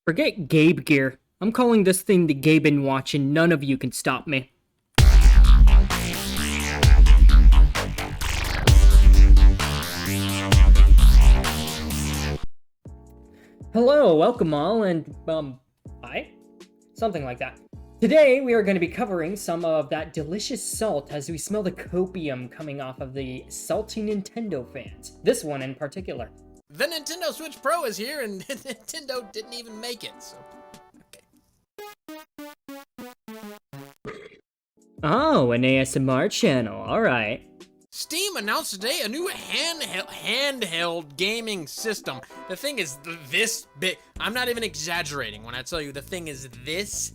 Forget Gabe gear. I'm calling this thing the Gaben-Watch and none of you can stop me. Hello, welcome all, and, hi? Something like that. Today, we are going to be covering some of that delicious salt as we smell the copium coming off of the salty Nintendo fans. This one in particular. The Nintendo Switch Pro is here, and Nintendo didn't even make it, so... okay. Oh, an ASMR channel, alright. Steam announced today a new handheld gaming system. The thing is this big. I'm not even exaggerating when I tell you the thing is this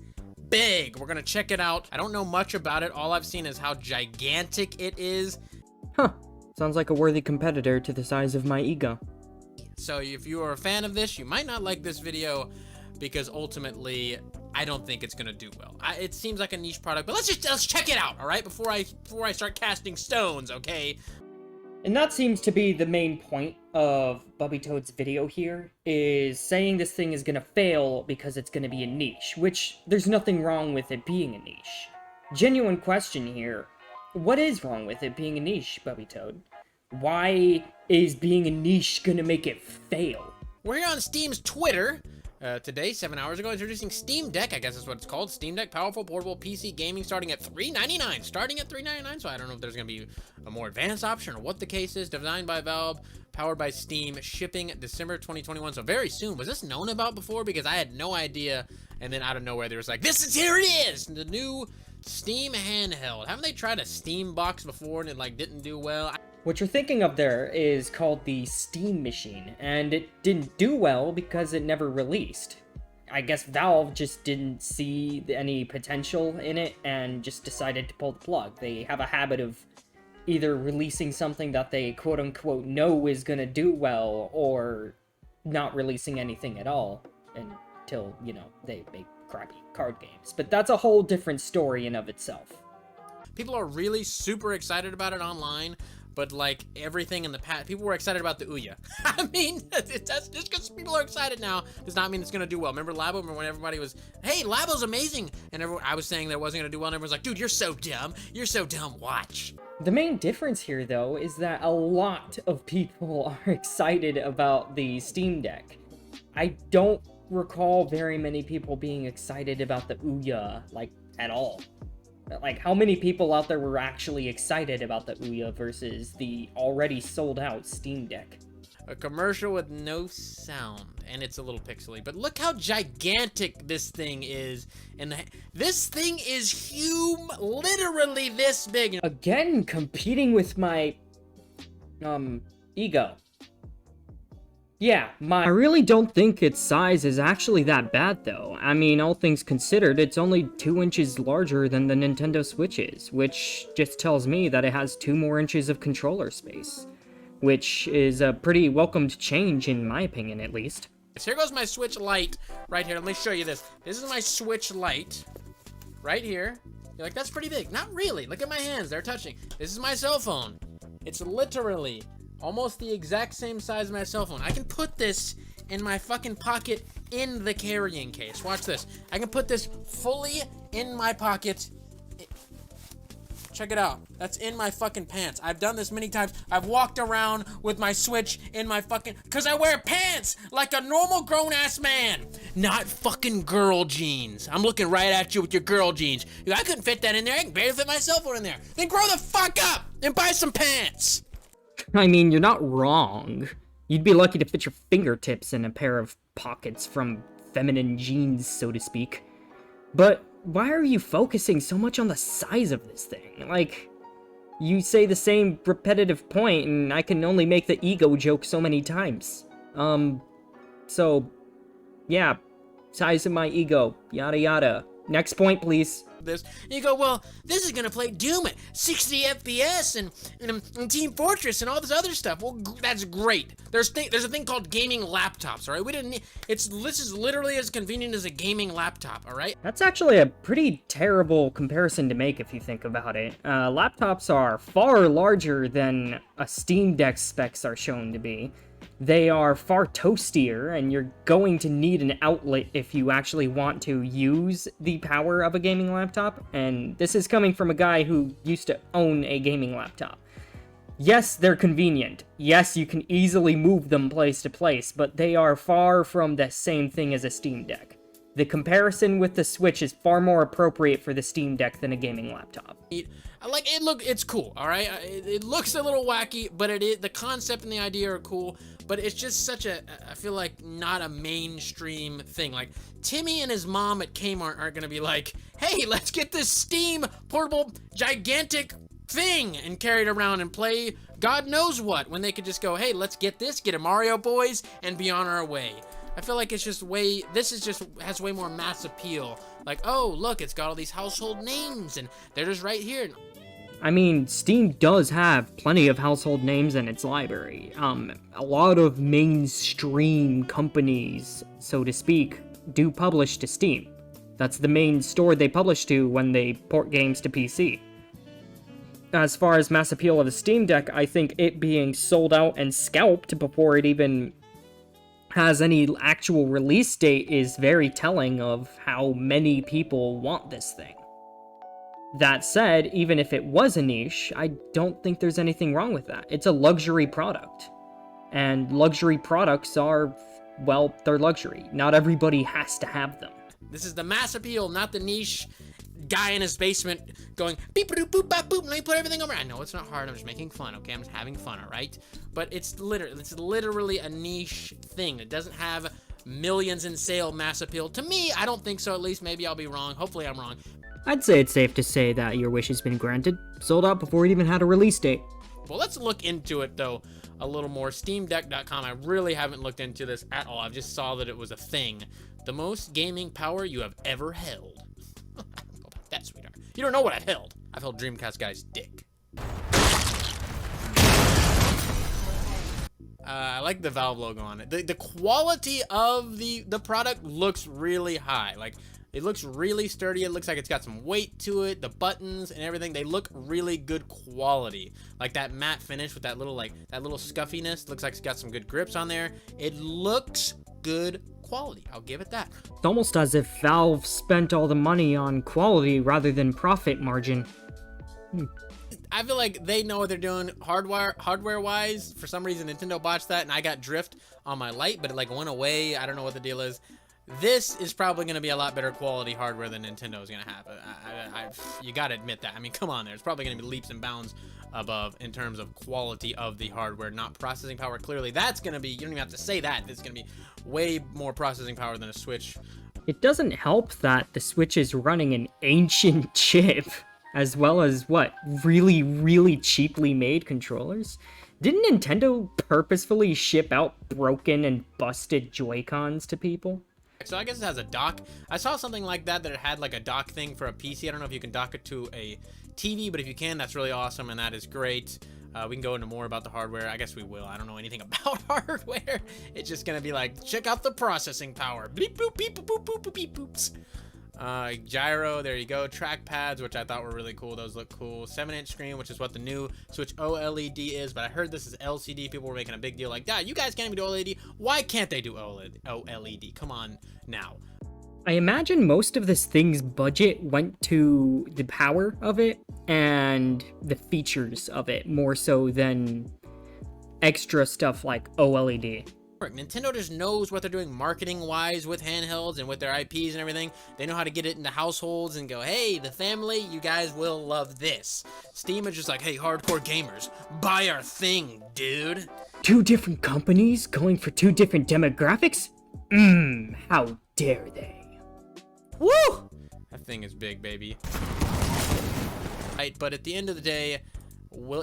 big. We're gonna check it out. I don't know much about it. All I've seen is how gigantic it is. Huh. Sounds like a worthy competitor to the size of my ego. So if you are a fan of this, you might not like this video because ultimately I don't think it's gonna do well. It seems like a niche product, but let's check it out, all right? Before I start casting stones, okay? And that seems to be the main point of Bubby Toad's video here, is saying this thing is gonna fail because it's gonna be a niche, which there's nothing wrong with it being a niche. Genuine question here, what is wrong with it being a niche, Bubby Toad? Why is being a niche gonna make it fail? We're here on Steam's Twitter today, 7 hours ago, introducing Steam Deck. I guess that's what it's called. Steam Deck, powerful portable PC gaming, starting at $399. Starting at $399, so I don't know if there's gonna be a more advanced option or what the case is. Designed by Valve, powered by Steam, shipping December 2021, so very soon. Was this known about before? Because I had no idea, and then out of nowhere there was like, here it is, the new Steam handheld. Haven't they tried a Steam box before and it like didn't do well? What you're thinking of there is called the Steam Machine, and it didn't do well because it never released. I guess Valve just didn't see any potential in it and just decided to pull the plug. They have a habit of either releasing something that they quote-unquote know is gonna do well, or not releasing anything at all until, you know, they make crappy card games. But that's a whole different story in of itself. People are really super excited about it online. But like everything in the past, people were excited about the Ouya. I mean, that's just because people are excited now does not mean it's gonna do well. Remember Labo? Remember when everybody was, hey, Labo's amazing, and I was saying that it wasn't gonna do well, and everyone's like, dude, you're so dumb. You're so dumb. Watch. The main difference here, though, is that a lot of people are excited about the Steam Deck. I don't recall very many people being excited about the Ouya, like, at all. Like, how many people out there were actually excited about the Ouya versus the already sold-out Steam Deck? A commercial with no sound, and it's a little pixely. But look how gigantic this thing is. And this thing is huge, literally this big. Again, competing with my, ego. Yeah, I really don't think its size is actually that bad, though. I mean, all things considered, it's only 2 inches larger than the Nintendo Switch is, which just tells me that it has 2 more inches of controller space, which is a pretty welcomed change, in my opinion, at least. So here goes my Switch Lite right here. Let me show you this. This is my Switch Lite right here. You're like, that's pretty big. Not really. Look at my hands. They're touching. This is my cell phone. It's literally almost the exact same size as my cell phone. I can put this in my fucking pocket in the carrying case. Watch this. I can put this fully in my pocket. Check it out. That's in my fucking pants. I've done this many times. I've walked around with my Switch in my fucking... Because I wear pants like a normal grown-ass man. Not fucking girl jeans. I'm looking right at you with your girl jeans. I couldn't fit that in there. I can barely fit my cell phone in there. Then grow the fuck up and buy some pants. I mean, you're not wrong. You'd be lucky to fit your fingertips in a pair of pockets from feminine jeans, so to speak. But why are you focusing so much on the size of this thing? Like, you say the same repetitive point, and I can only make the ego joke so many times. So, yeah, size of my ego, yada yada. Next point, please. This, you go, well, this is gonna play Doom at 60 FPS and Team Fortress and all this other stuff. Well, that's great. There's a thing called gaming laptops, all right? We didn't need, this is literally as convenient as a gaming laptop, all right? That's actually a pretty terrible comparison to make if you think about it. Laptops are far larger than a Steam Deck specs are shown to be. They are far toastier, and you're going to need an outlet if you actually want to use the power of a gaming laptop, and this is coming from a guy who used to own a gaming laptop. Yes, they're convenient. Yes, you can easily move them place to place, but they are far from the same thing as a Steam Deck. The comparison with the Switch is far more appropriate for the Steam Deck than a gaming laptop. I like it. It's cool. All right, it looks a little wacky, but the concept and the idea are cool. But it's just such I feel like not a mainstream thing. Like Timmy and his mom at Kmart aren't gonna be like, hey, let's get this Steam portable gigantic thing and carry it around and play God knows what, when they could just go, hey, let's get this, get a Mario Boys, and be on our way. I feel like it's just has way more mass appeal. Like, oh, look, it's got all these household names, and they're just right here. I mean, Steam does have plenty of household names in its library. A lot of mainstream companies, so to speak, do publish to Steam. That's the main store they publish to when they port games to PC. As far as mass appeal of the Steam Deck, I think it being sold out and scalped before it even has any actual release date is very telling of how many people want this thing. That said, even if it was a niche, I don't think there's anything wrong with that. It's a luxury product. And luxury products are, well, they're luxury. Not everybody has to have them. This is the mass appeal, not the niche guy in his basement going beep boop boop bop boop. Let me put everything over. I know it's not hard. I'm just making fun. Okay, I'm just having fun. All right, but it's literally a niche thing. It doesn't have millions in sale mass appeal. To me, I don't think so. At least maybe I'll be wrong. Hopefully, I'm wrong. I'd say it's safe to say that your wish has been granted. Sold out before it even had a release date. Well, let's look into it though a little more. SteamDeck.com. I really haven't looked into this at all. I just saw that it was a thing. The most gaming power you have ever held. That, sweetheart. You don't know what I've held. I've held Dreamcast guy's dick. I like the Valve logo on it. The quality of the product looks really high. Like, it looks really sturdy. It looks like it's got some weight to it. The buttons and everything, they look really good quality. Like that matte finish with that little scuffiness. Looks like it's got some good grips on there. It looks good quality. I'll give it that. It's almost as if Valve spent all the money on quality rather than profit margin. I feel like they know what they're doing hardware wise. For some reason, Nintendo botched that, and I got drift on my light, but it like went away. I don't know what the deal is. This is probably going to be a lot better quality hardware than Nintendo is going to have. You got to admit that. I mean, come on there. It's probably going to be leaps and bounds above in terms of quality of the hardware, not processing power. Clearly, that's going to be, you don't even have to say that. It's going to be way more processing power than a Switch. It doesn't help that the Switch is running an ancient chip, as well as, what, really, really cheaply made controllers? Didn't Nintendo purposefully ship out broken and busted Joy-Cons to people? So I guess it has a dock. I saw something like that it had like a dock thing for a PC. I don't know if you can dock it to a TV, but if you can, that's really awesome, and that is great. We can go into more about the hardware. I guess we will. I don't know anything about hardware. It's just gonna be like, check out the processing power. Beep boop beep boop boop boop boop beep boops. Gyro, there you go. Track pads, which I thought were really cool. Those look cool. 7-inch screen, which is what the new Switch OLED is, but I heard this is LCD. People were making a big deal like, yeah, you guys can't even do OLED. Why can't they do OLED? Come on now. I imagine most of this thing's budget went to the power of it and the features of it, more so than extra stuff like OLED. Nintendo just knows what they're doing marketing-wise with handhelds and with their IPs and everything. They know how to get it into households and go, hey, the family, you guys will love this. Steam is just like, hey, hardcore gamers, buy our thing, dude. 2 different companies going for 2 different demographics? How dare they? Woo! That thing is big, baby. Right, but at the end of the day,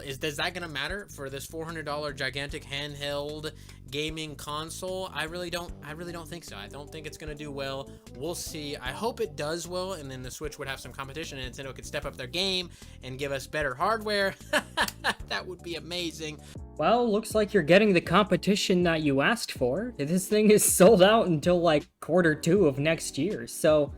is that gonna matter for this $400 gigantic handheld gaming console? I really don't think so. I don't think it's gonna do well. We'll see. I hope it does well, and then the Switch would have some competition and Nintendo could step up their game and give us better hardware. That would be amazing. Well, looks like you're getting the competition that you asked for. This thing is sold out until like Q2 of next year, so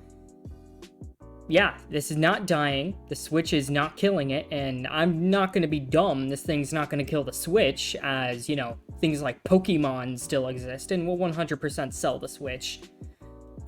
yeah, this is not dying. The Switch is not killing it, and I'm not gonna be dumb. This thing's not gonna kill the Switch, as, you know, things like Pokemon still exist and will 100% sell the Switch.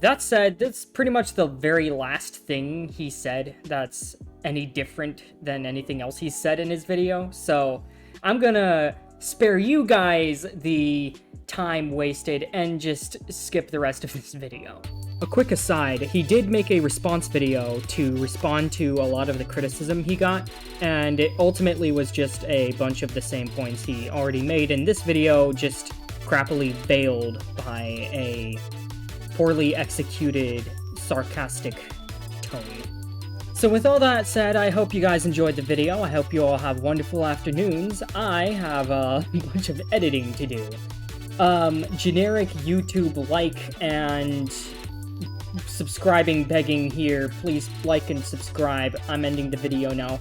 That said, that's pretty much the very last thing he said that's any different than anything else he said in his video, so I'm gonna spare you guys the time wasted and just skip the rest of this video. A quick aside, he did make a response video to respond to a lot of the criticism he got, and it ultimately was just a bunch of the same points he already made in this video, just crappily veiled by a poorly executed, sarcastic tone. So with all that said, I hope you guys enjoyed the video. I hope you all have wonderful afternoons. I have a bunch of editing to do. Generic YouTube like and subscribing begging here. Please like and subscribe. I'm ending the video now.